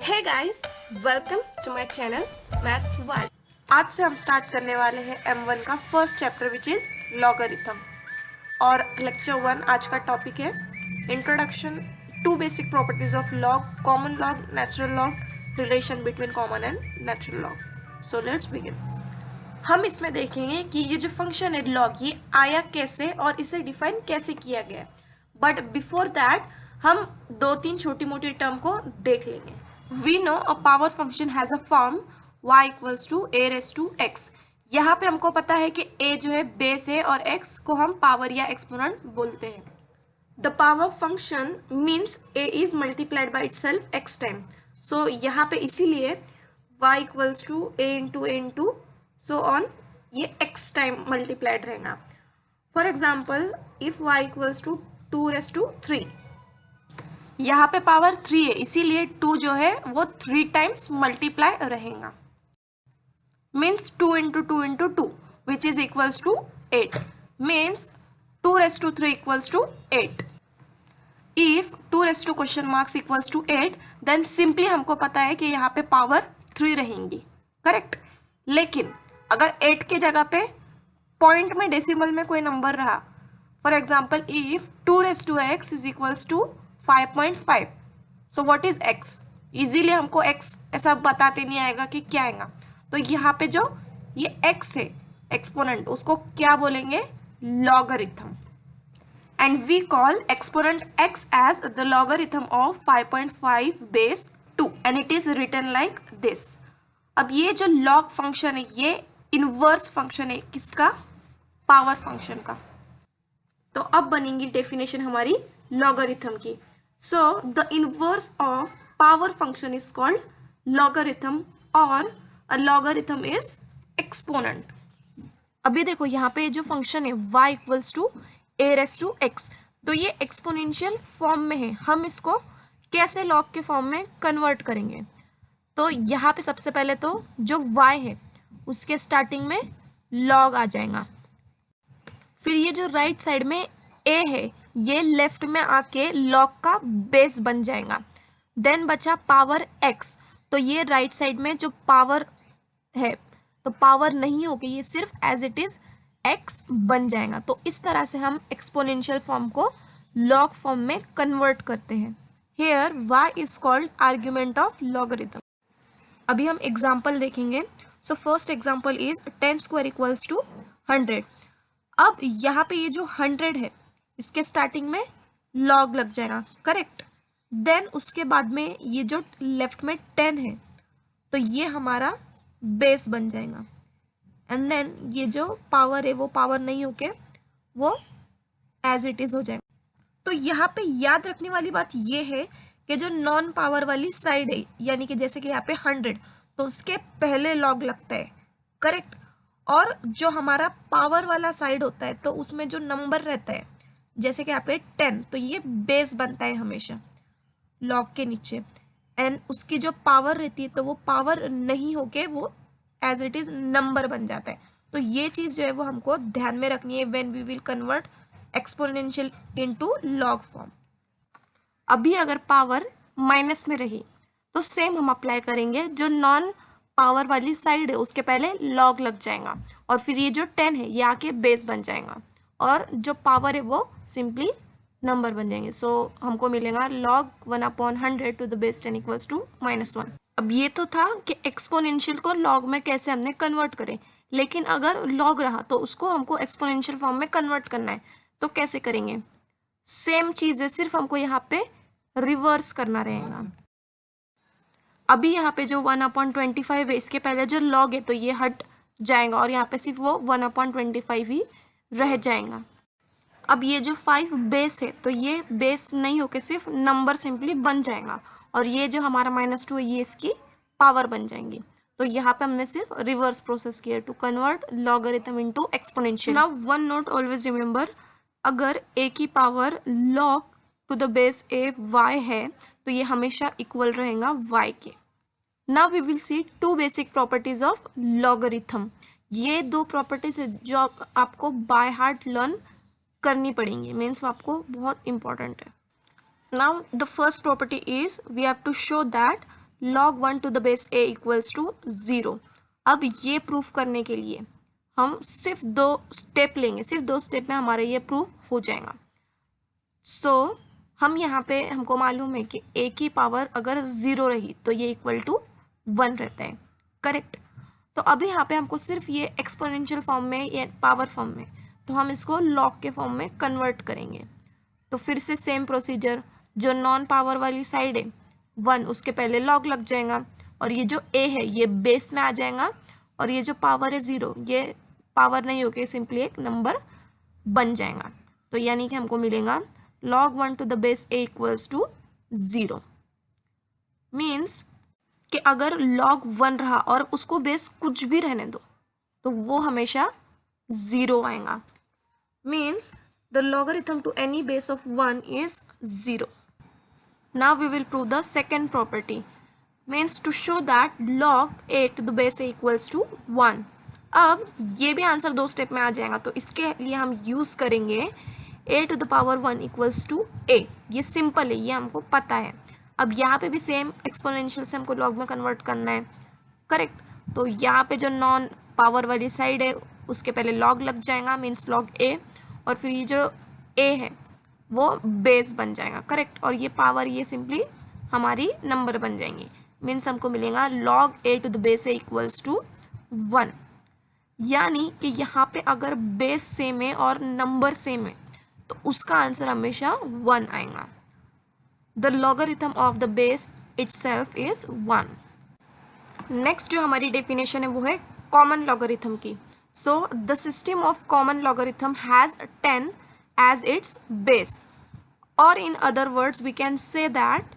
Hey guys, welcome to my channel maths world. आज से हम स्टार्ट करने वाले हैं M1 का first chapter which is logarithm. और लेक्चर 1 आज का टॉपिक है introduction to basic properties of log, common log, natural log, relation between common and natural log. So let's begin. हम इसमें देखेंगे कि ये जो फंक्शन है लॉग, ये आया कैसे और इसे डिफाइन कैसे किया गया। बट बिफोर दैट हम दो तीन छोटी मोटी टर्म को देख लेंगे। We know a power function has a form y equals to a raise to x। यहाँ पे हमको पता है कि a जो है बेस है और x को हम पावर या एक्सपोनेंट बोलते हैं। The power function means a is multiplied by itself x time. So यहाँ पे इसीलिए y equals to a into so on, ये x टाइम मल्टीप्लाइड रहेगा। For example if y equals to 2 raise to 3, यहाँ पे power 3 है इसीलिए 2 जो है वो 3 टाइम्स मल्टीप्लाई रहेगा। Means 2 into 2 into 2 which is equals to 8। Means 2 raise to 3 equals to 8। If 2 raise to question marks equals to 8 then simply हमको पता है कि यहाँ पे पावर 3 रहेंगी, करेक्ट। लेकिन अगर 8 के जगह पे पॉइंट में डेसिमल में कोई नंबर रहा, for example if 2 raise to x is equals to 5.5, so what is x। Easily हमको x ऐसा बताते नहीं आएगा कि क्या आएगा। तो यहाँ पे जो ये x है एक्सपोनेंट, उसको क्या बोलेंगे, logarithm. And we call exponent x as the logarithm of 5.5 base 2 and it is written like this. अब ये जो लॉग फंक्शन है ये इनवर्स फंक्शन है किसका, पावर फंक्शन का। तो अब बनेंगी डेफिनेशन हमारी लॉगरिथम की। So the inverse of power function is called logarithm और अ लॉगरिथम इज एक्सपोनेंट। अभी देखो यहाँ पे जो फंक्शन है y equals to a raise to x, तो ये एक्सपोनेंशियल फॉर्म में है। हम इसको कैसे लॉग के फॉर्म में कन्वर्ट करेंगे। तो यहाँ पे सबसे पहले तो जो y है उसके स्टार्टिंग में लॉग आ जाएगा। फिर ये जो राइट साइड में a है ये लेफ्ट में आके लॉग का बेस बन जाएगा। देन बचा पावर x, तो ये राइट साइड में जो पावर है तो पावर नहीं होगी, ये सिर्फ एज इट इज x बन जाएगा। तो इस तरह से हम एक्सपोनेंशियल फॉर्म को लॉग फॉर्म में कन्वर्ट करते हैं। Here y is called argument of logarithm. अभी हम एग्जाम्पल देखेंगे। So first example is 10 square equals to 100। अब यहाँ पे ये जो 100 है इसके स्टार्टिंग में लॉग लग जाएगा, करेक्ट। देन उसके बाद में ये जो लेफ्ट में 10 है तो ये हमारा बेस बन जाएगा। एंड देन ये जो पावर है वो पावर नहीं होके वो एज इट इज हो जाएगा। तो यहाँ पे याद रखने वाली बात ये है कि जो नॉन पावर वाली साइड है, यानी कि जैसे कि यहाँ पे 100 तो उसके पहले लॉग लगता है, करेक्ट। और जो हमारा पावर वाला साइड होता है तो उसमें जो नंबर रहता है जैसे कि यहाँ पे 10, तो ये बेस बनता है हमेशा लॉग के नीचे। एंड उसकी जो पावर रहती है तो वो पावर नहीं होके वो एज इट इज नंबर बन जाता है। तो ये चीज़ जो है वो हमको ध्यान में रखनी है when we will convert exponential into log form. अभी अगर पावर माइनस में रही तो सेम हम अप्लाई करेंगे, जो नॉन पावर वाली साइड है उसके पहले लॉग लग जाएगा और फिर ये जो 10 है ये आके बेस बन जाएगा और जो पावर है वो सिंपली नंबर बन जाएंगे। सो हमको मिलेगा log 1/100 to the base 10 equals to -1। अब ये तो था कि एक्सपोनेंशियल को लॉग में कैसे हमने कन्वर्ट करें, लेकिन अगर लॉग रहा तो उसको हमको एक्सपोनेंशियल फॉर्म में कन्वर्ट करना है। तो कैसे करेंगे, सेम चीज़ है, सिर्फ हमको यहाँ पे रिवर्स करना रहेगा। अभी यहाँ पे जो 1/25 है इसके पहले जो लॉग है तो ये हट जाएगा और यहाँ पे सिर्फ वो 1/25 ही रह जाएगा। अब ये जो 5 बेस है तो ये बेस नहीं होके सिर्फ नंबर सिंपली बन जाएगा और ये जो हमारा -2 है ये इसकी पावर बन जाएंगी। तो यहाँ पे हमने सिर्फ रिवर्स प्रोसेस किया to convert logarithm into exponential. Now one note always remember, अगर a की power log to the base a y है तो ये हमेशा इक्वल रहेगा y के। Now we will see 2 basic properties of logarithm. ये 2 प्रॉपर्टीज है जो आपको बाय हार्ट लर्न करनी पड़ेंगी, मीन्स वो आपको बहुत इंपॉर्टेंट है। Now the first property is we have to show that log 1 to the base a equals to 0। अब ये प्रूफ करने के लिए हम सिर्फ 2 स्टेप लेंगे, सिर्फ 2 स्टेप में हमारा ये प्रूफ हो जाएगा। सो हम यहाँ पे हमको मालूम है कि a की पावर अगर 0 रही तो ये इक्वल टू 1 रहता है, करेक्ट। तो अभी यहाँ पे हमको सिर्फ ये एक्सपोनेंशियल फॉर्म में या पावर फॉर्म में, तो हम इसको लॉग के फॉर्म में कन्वर्ट करेंगे। तो फिर से सेम प्रोसीजर, जो नॉन पावर वाली साइड है 1 उसके पहले लॉग लग जाएगा, और ये जो a है ये बेस में आ जाएगा, और ये जो पावर है 0 ये पावर नहीं होके सिंपली एक नंबर बन जाएगा। तो यानी कि हमको मिलेगा log 1 to the base a equals to 0। Means कि अगर log 1 रहा और उसको बेस कुछ भी रहने दो तो वो हमेशा 0 आएगा। Means the logarithm to any base of 1 is 0. Now we will prove the second property. Means to show that log a to the base a equals to 1. अब ये भी आंसर 2 स्टेप में आ जाएगा, तो इसके लिए हम यूज़ करेंगे a to the power 1 equals to a। ये सिंपल है, ये हमको पता है। अब यहाँ पे भी सेम एक्सपोनेंशियल से हमको लॉग में कन्वर्ट करना है, करेक्ट। तो यहाँ पे जो नॉन पावर वाली साइड है उसके पहले लॉग लग जाएगा, मीन्स लॉग a, और फिर ये जो a है वो बेस बन जाएगा, करेक्ट। और ये पावर ये सिंपली हमारी नंबर बन जाएंगी। मीन्स हमको मिलेगा log a to the base a equals to 1। यानी कि यहाँ पे अगर बेस सेम है और नंबर सेम है तो उसका आंसर हमेशा 1 आएगा। The logarithm of the base itself is 1। Next जो हमारी डेफिनेशन है वो है कॉमन लॉगरिथम की। So the system of common logarithm has 10 as its base, or in other words we can say that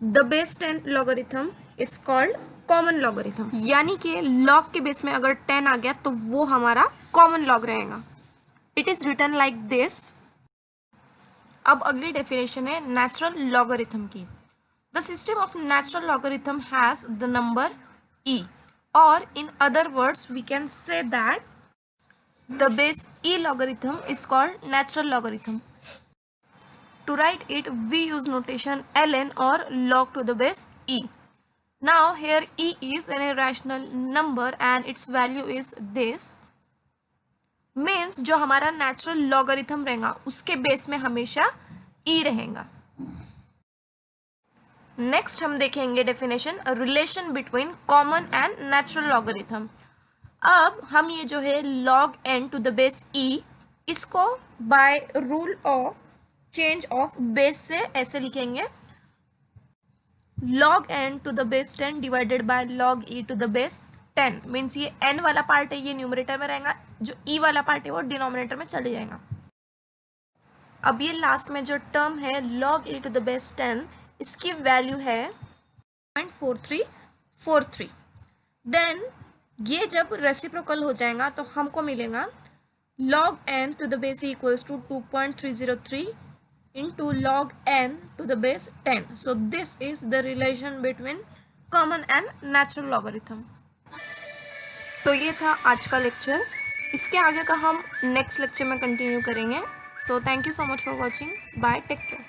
the base 10 logarithm is called common logarithm। यानी कि log के base में अगर 10 आ गया तो वो हमारा common log रहेगा। It is written like this। अब अगली डेफिनेशन है natural logarithm की। The system of natural logarithm has the number e, or in other words we can say that the base e logarithm is called natural logarithm। To write it we use notation ln or log to the base e। Now here e is an irrational number and its value is this। Means जो हमारा natural logarithm रहेगा उसके base में हमेशा e रहेगा। Next हम देखेंगे definition relation between common and natural logarithm. अब हम ये जो है log n to the base e इसको by rule of change of base से ऐसे लिखेंगे log n to the base 10 divided by log e to the base 10। Means ये n वाला पार्ट है ये न्यूमरेटर में रहेगा, जो e वाला पार्ट है वो डिनोमिनेटर में चले जाएगा। अब ये लास्ट में जो टर्म है log e to the base 10 इसकी वैल्यू है 0.4343। देन ये जब रेसिप्रोकल हो जाएगा तो हमको मिलेगा log n to the base equals to 2.303 into log n to the base 10। So this is the relation between common and natural logarithm. तो ये था आज का लेक्चर, इसके आगे का हम नेक्स्ट लेक्चर में कंटिन्यू करेंगे। So thank you so much for watching, bye, take care.